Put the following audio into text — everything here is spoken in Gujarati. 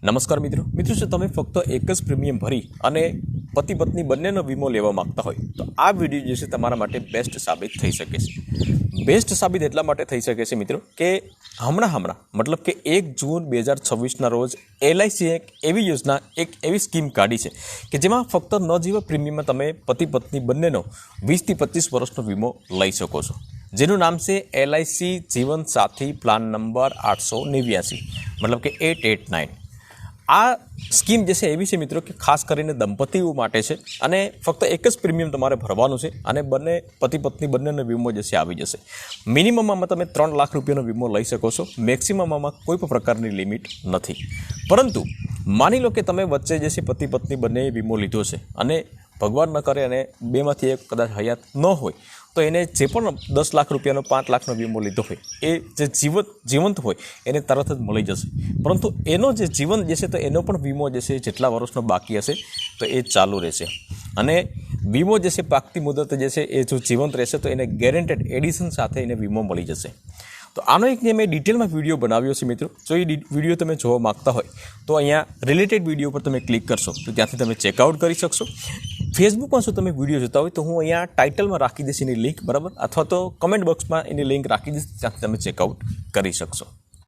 નમસ્કાર મિત્રો શું તમે ફક્ત એક જ પ્રીમિયમ ભરી અને પતિ પત્ની બંનેનો વીમો લેવા માંગતા હોય તો આ વિડીયો જે છે તમારા માટે બેસ્ટ સાબિત થઈ શકે છે. બેસ્ટ સાબિત એટલા માટે થઈ શકે છે મિત્રો કે હમણાં મતલબ કે 1 જૂન 2026ના રોજ LIC એક એવી યોજના એક એવી સ્કીમ કાઢી છે કે જેમાં ફક્ત નજીવા પ્રીમિયમમાં તમે પતિ પત્ની બંનેનો 20 થી 25 વર્ષનો વીમો લઈ શકો છો, જેનું નામ છે LIC જીવન સાથી પ્લાન નંબર 889 મતલબ કે 889. આ સ્કીમ જે છે એવી છે મિત્રો કે ખાસ કરીને દંપતીઓ માટે છે અને ફક્ત એક જ પ્રીમિયમ તમારે ભરવાનું છે અને બંને પતિ પત્ની બંનેનો વીમો જે છે આવી જશે. મિનિમમમાં તમે 3 લાખ રૂપિયાનો વીમો લઈ શકો છો, મેક્સિમમમાં કોઈ પણ પ્રકારની લિમિટ નથી. પરંતુ માની લો કે તમે વચ્ચે જે છે પતિ પત્ની બંને વીમો લીધો છે અને ભગવાન ન કરે અને બેમાંથી એક કદાચ હયાત ન હોય તો એને જે પણ 10 લાખ રૂપિયાનો 5 લાખનો વીમો લીધો હોય એ જે જીવંત હોય એને તરત જ મળી જશે. પરંતુ એનો જે જીવન જે છે તો એનો પણ વીમો જે છે જેટલા વર્ષનો બાકી હશે તો એ ચાલુ રહેશે અને વીમો જે છે પાકતી મુદત જે છે એ જો જીવંત રહેશે તો એને ગેરંટેડ એડિશન સાથે એને વીમો મળી જશે. તો આનો એક મેં ડિટેલમાં વિડીયો બનાવ્યો છે મિત્રો. જો એ વિડીયો તમે જોવા માગતા હોય તો અહીંયા રિલેટેડ વિડીયો પર તમે ક્લિક કરશો તો ત્યાંથી તમે ચેકઆઉટ કરી શકશો. ફેસબુકમાં જો તમે વિડીયો જોતા હોય તો હું અહીંયા ટાઇટલમાં રાખી દઈશ એની લિંક, બરાબર, અથવા તો કમેન્ટ બોક્સમાં એની લિંક રાખી દઈશ, ત્યાંથી તમે ચેકઆઉટ કરી શકશો.